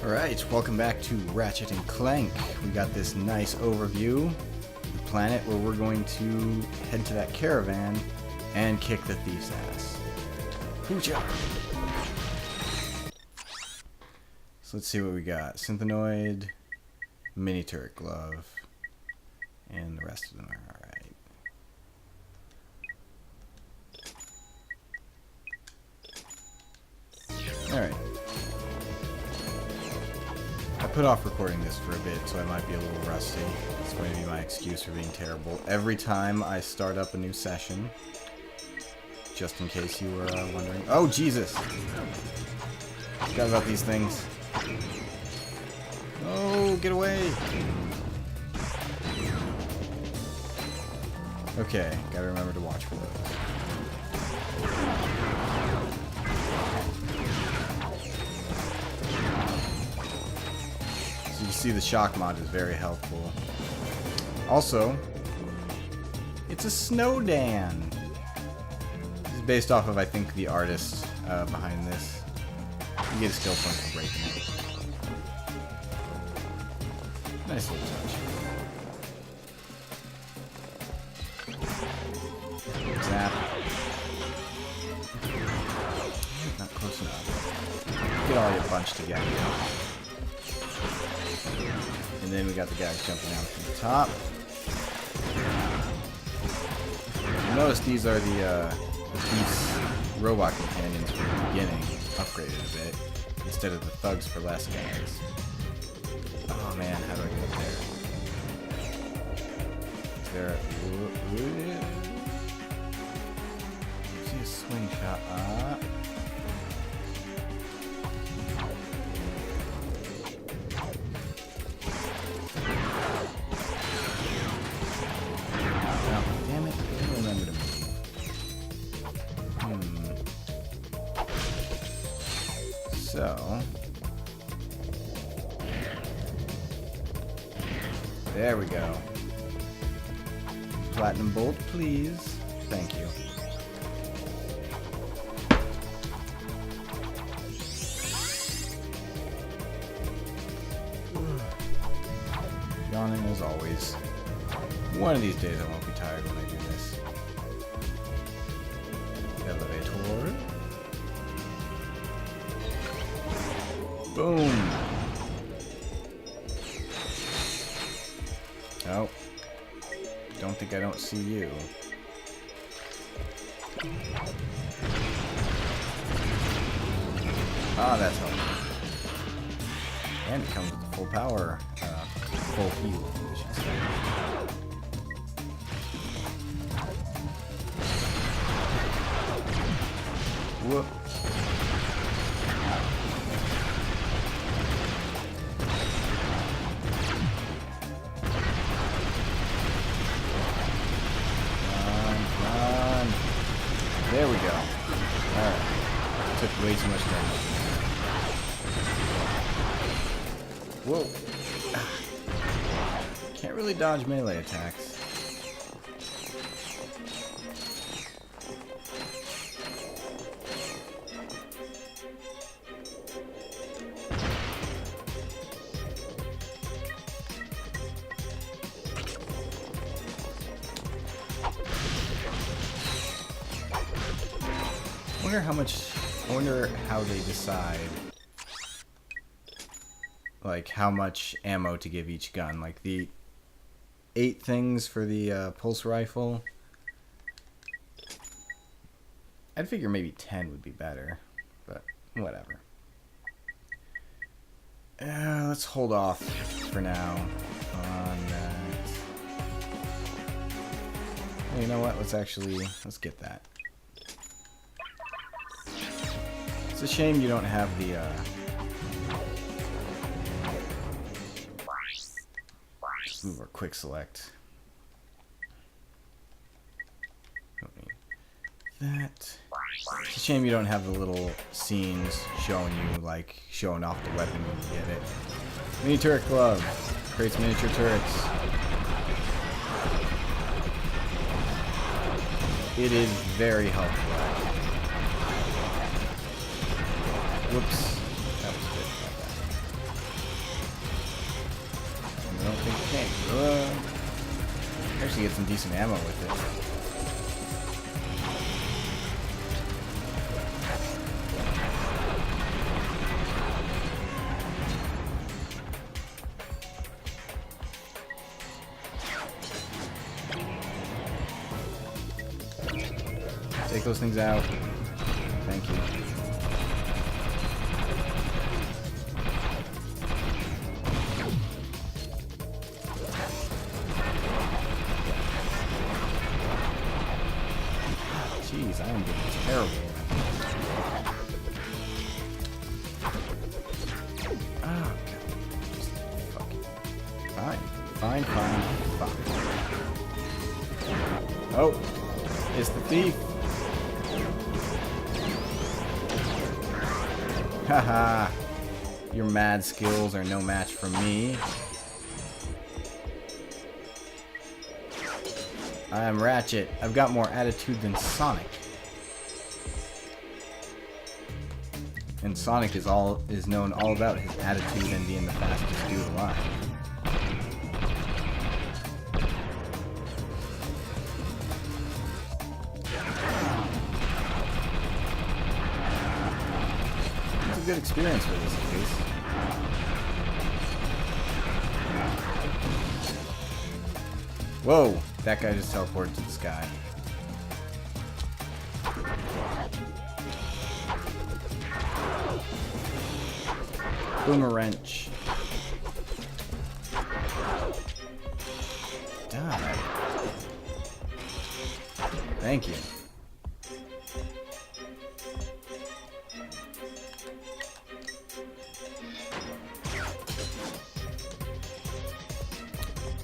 Alright, welcome back to Ratchet and Clank. We got this nice overview of the planet where we're going to head to that caravan and kick the thief's ass. Hooja! So let's see what we got. Synthenoid, mini turret glove, and the rest of them are alright. Alright. I put off recording this for a bit, so I might be a little rusty. It's going to be my excuse for being terrible every time I start up a new session. Just in case you were wondering. Oh, Jesus! Forgot about these things. Oh, get away! Okay, gotta remember to watch for those. You see the shock mod is very helpful. Also, it's a Snowdan. This is based off of, I think, the artist behind this. You get a skill point for breaking it. Nice little touch. Zap. Not close enough. Get all your bunch together. And then we got the guys jumping down from the top. Notice these are the thief's robot companions from the beginning, upgraded a bit, instead of the thugs for less guys. Oh man, how do I get up there? Is there a... see a swing shot. So, there we go. Platinum bolt, please. Thank you. Yawning as always. One of these days I won't be tired when I do this. Elevator. Boom! Oh. Don't think I don't see you. Ah, that's helpful. And it comes with the full power, full heal, I should say. Whoop. There we go. Alright. Took way too much damage. Whoa. Can't really dodge melee attacks. I wonder how they decide, like, how much ammo to give each gun. Like, the 8 things for the pulse rifle, I'd figure maybe 10 would be better, but whatever. Let's hold off for now on that. You know what? Let's get that. It's a shame you don't have the, move our quick select. Don't need that. It's a shame you don't have the little scenes showing you, like, showing off the weapon when you get it. Mini turret glove. Creates miniature turrets. It is very helpful. Whoops. That was good. actually get some decent ammo with it. Take those things out. Thank you. Jeez, I am doing terrible. Oh, God. Just fucking... Fine. Fine, fine, fine. Oh, it's the thief. Haha. Your mad skills are no match for me. I am Ratchet. I've got more attitude than Sonic. And Sonic is known all about his attitude and being the fastest dude alive. It's a good experience for this case. Whoa! That guy just teleported to the sky. Boomerwrench. Die. Thank you.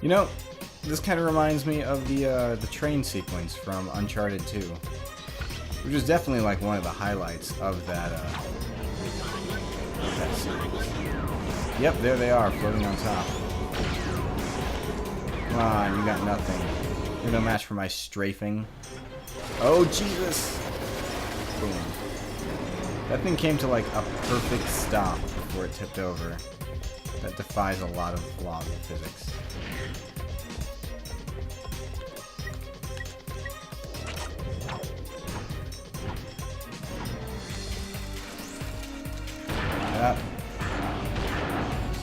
You know, this kind of reminds me of the train sequence from Uncharted 2, which is definitely like one of the highlights of that series. Yep, there they are, floating on top. Come on, you got nothing. You're no match for my strafing. Oh, Jesus! Boom. That thing came to like a perfect stop before it tipped over. That defies a lot of laws of physics.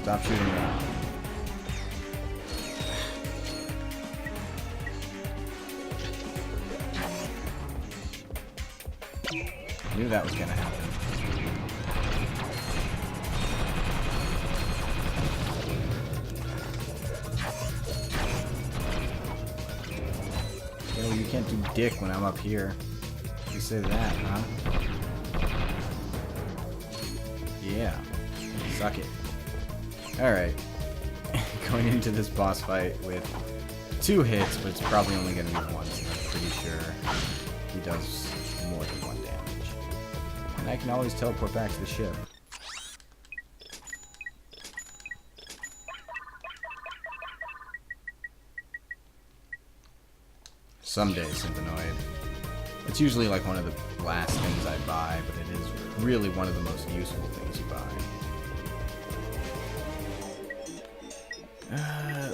Stop shooting me. Knew that was gonna happen. Yo, you can't do dick when I'm up here. You say that, huh? Yeah. Suck it. Alright. Going into this boss fight with 2 hits, but it's probably only going to be once. I'm pretty sure he does more than 1 damage. And I can always teleport back to the ship. Someday, Synthenoid. It's usually like one of the last things I buy, but it is really one of the most useful things you buy.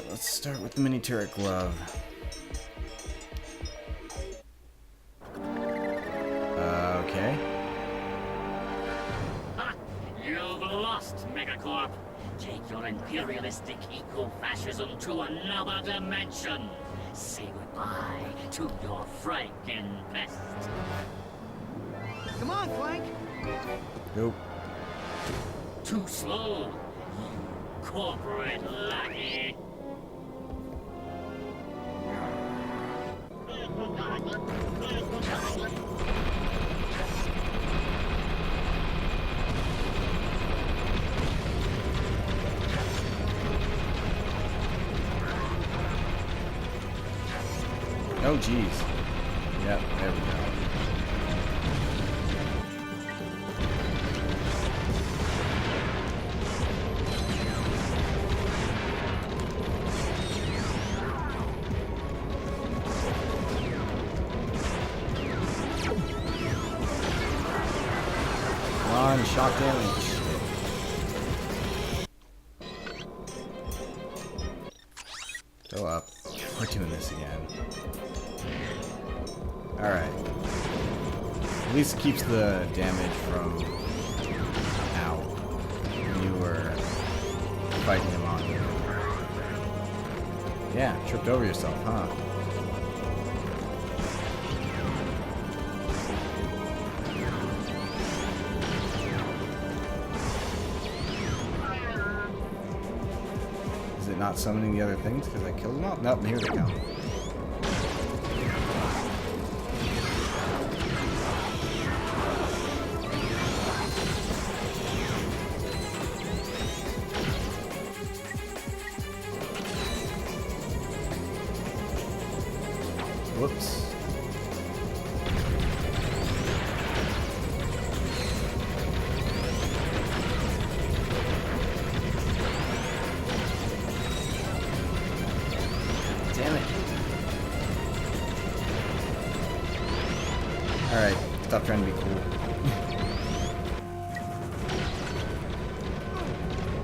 Let's start with the mini turret glove. Okay. You've lost, Megacorp. Take your imperialistic eco-fascism to another dimension. Say goodbye to your Frankenfest. Come on, Clank. Nope. Too slow, you corporate lackey. Oh, jeez. Yep, there we go. Come on, shock damage. Go up. We're doing this again. Alright. At least it keeps the damage from out when you were fighting him on. Yeah, tripped over yourself, huh? Is it not summoning the other things because I killed them all? Nope, here they come. Whoops. Damn it. Alright, stop trying to be cool.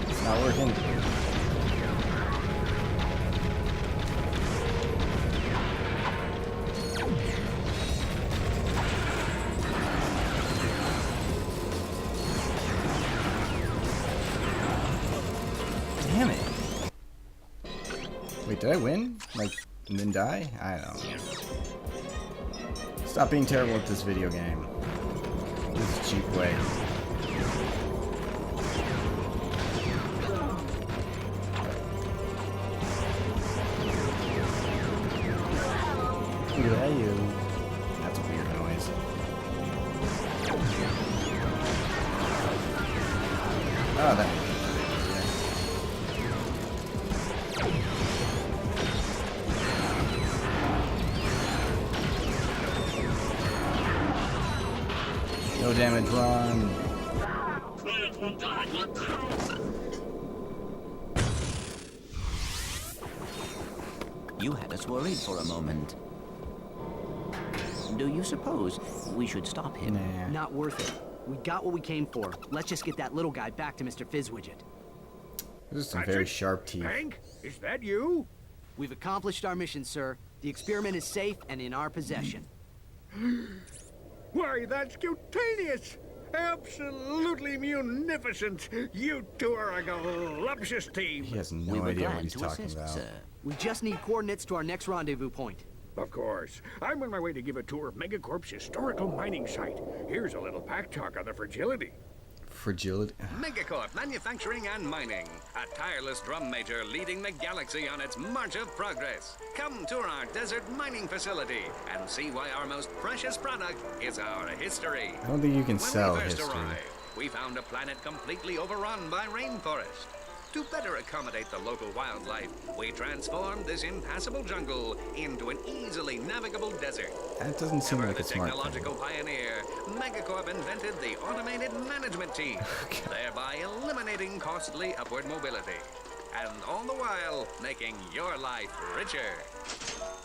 It's not working. Damn it. Wait, did I win? Like, and then die? I don't know. Stop being terrible at this video game. This is a cheap way. Look at you. That's a weird noise. Oh, that. No damage, run. You had us worried for a moment. Do you suppose we should stop him? Nah. Not worth it. We got what we came for. Let's just get that little guy back to Mr. Fizzwidget. This is some very sharp teeth. Clank, is that you? We've accomplished our mission, sir. The experiment is safe and in our possession. Why, that's cutaneous! Absolutely munificent! You two are a galuptious team! He has We no were idea what glad he's to talking assist, about. sir. We just need coordinates to our next rendezvous point. Of course. I'm on my way to give a tour of Megacorp's historical mining site. Here's a little pack talk on the fragility. Fragility. Megacorp Manufacturing and Mining, a tireless drum major leading the galaxy on its march of progress. Come tour our desert mining facility and see why our most precious product is our history. I don't think you can When sell we first history. arrived, we found a planet completely overrun by rainforest. To better accommodate the local wildlife, we transformed this impassable jungle into an easily navigable desert. That doesn't seem Ever like the a smart thing. technological pioneer, Megacorp invented the automated management team, thereby eliminating costly upward mobility. And all the while, making your life richer.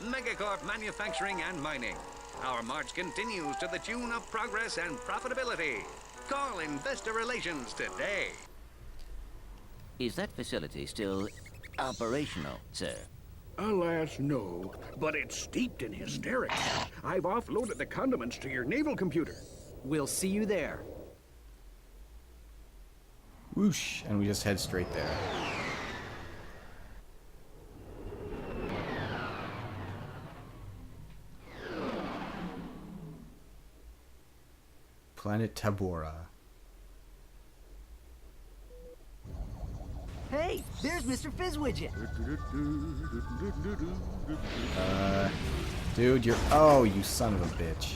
Megacorp Manufacturing and Mining. Our march continues to the tune of progress and profitability. Call Investor Relations today. Is that facility still operational, sir? Alas, no. But it's steeped in hysterics. I've offloaded the condiments to your naval computer. We'll see you there. Whoosh, and we just head straight there. Planet Tabora. Hey, there's Mr. Fizzwidget. Dude, you're... Oh, you son of a bitch.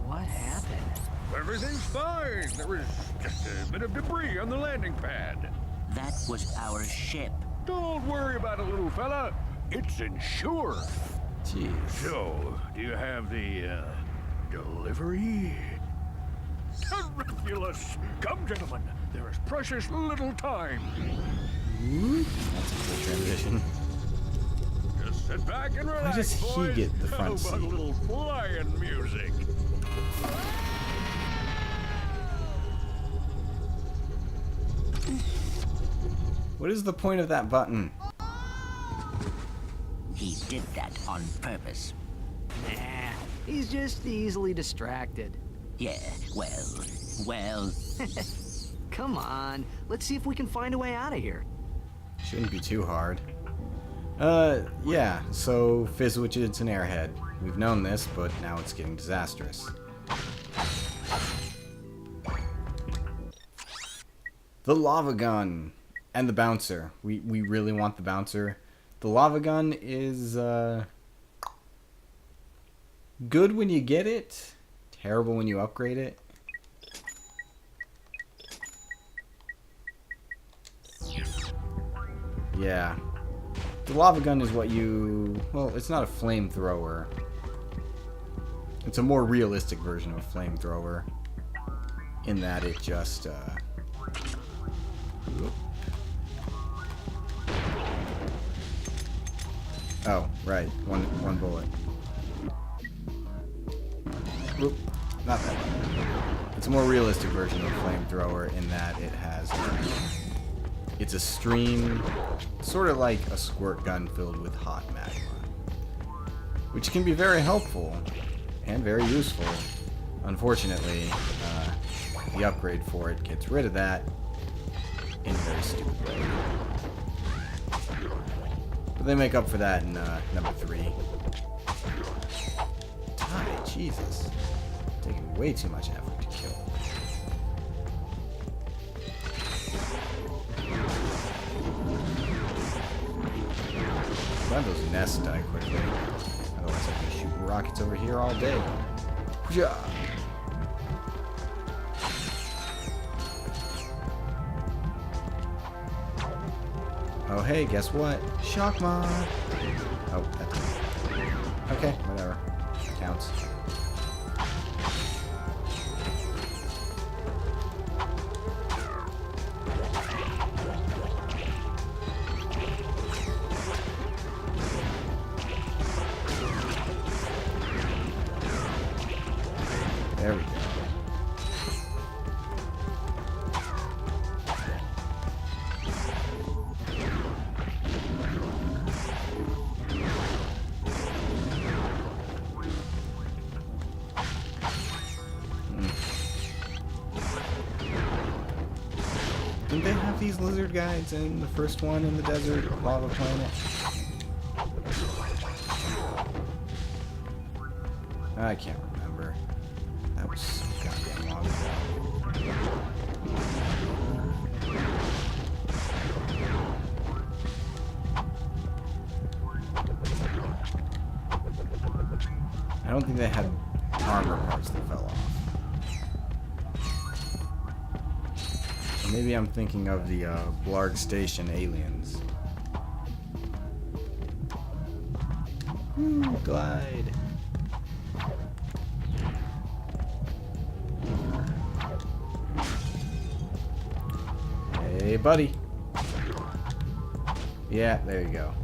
What happened? Everything's fine. There was just a bit of debris on the landing pad. That was our ship. Don't worry about it, little fella. It's insured. Jeez. So, do you have the, delivery? Ridiculous! Come, gentlemen. There is precious little time. That's a cool transition. Just sit back and relax, does he boys. get the front How about seat? a little flying music? What is the point of that button? He did that on purpose. Nah, he's just easily distracted. Yeah, well. Come on, let's see if we can find a way out of here. Shouldn't be too hard. Yeah, so Fizzwidget's an airhead. We've known this, but now it's getting disastrous. The lava gun and the bouncer. We really want the bouncer. The lava gun is good when you get it, terrible when you upgrade it. Yeah. The lava gun is what you... Well, it's not a flamethrower. It's a more realistic version of a flamethrower. In that it just, Oh, right. One bullet. Oop. Not that one. It's a more realistic version of a flamethrower in that it has... It's a stream, sort of like a squirt gun filled with hot magma, which can be very helpful and very useful. Unfortunately, the upgrade for it gets rid of that in a very stupid way. But they make up for that in number 3. Die, Jesus. Taking way too much effort to kill. Glad those nests die quickly. Otherwise I'd be shooting rockets over here all day. Yeah. Oh hey, guess what? Shock mod! Oh, that's... Okay, whatever. Counts. There we go. Didn't they have these lizard guides in the first one in the desert lava planet? I can't remember. That was so goddamn long ago. I don't think they had armor parts that fell off. Or maybe I'm thinking of the Blarg Station aliens. Glide. Hey, buddy. Yeah, there you go.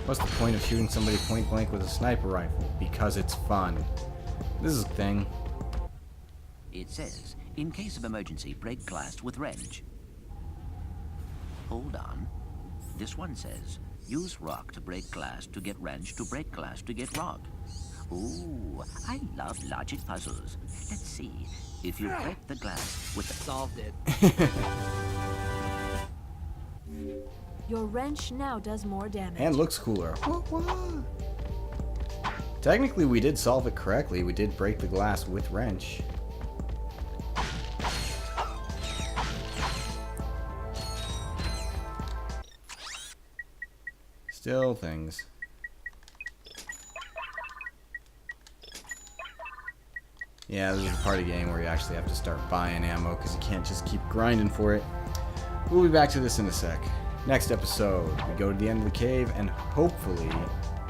What's the point of shooting somebody point blank with a sniper rifle? Because it's fun. This is a thing. It says, in case of emergency, break glass with wrench. Hold on. This one says, use rock to break glass to get wrench to break glass to get rock. Ooh, I love logic puzzles. Let's see. If you break the glass with the... Solved it. Your wrench now does more damage. And looks cooler. Technically, we did solve it correctly. We did break the glass with wrench. Still things. Yeah, this is a party game where you actually have to start buying ammo because you can't just keep grinding for it. We'll be back to this in a sec. Next episode, we go to the end of the cave and hopefully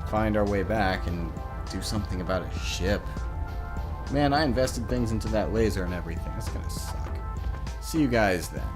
find our way back and do something about a ship. Man, I invested things into that laser and everything. That's gonna suck. See you guys then.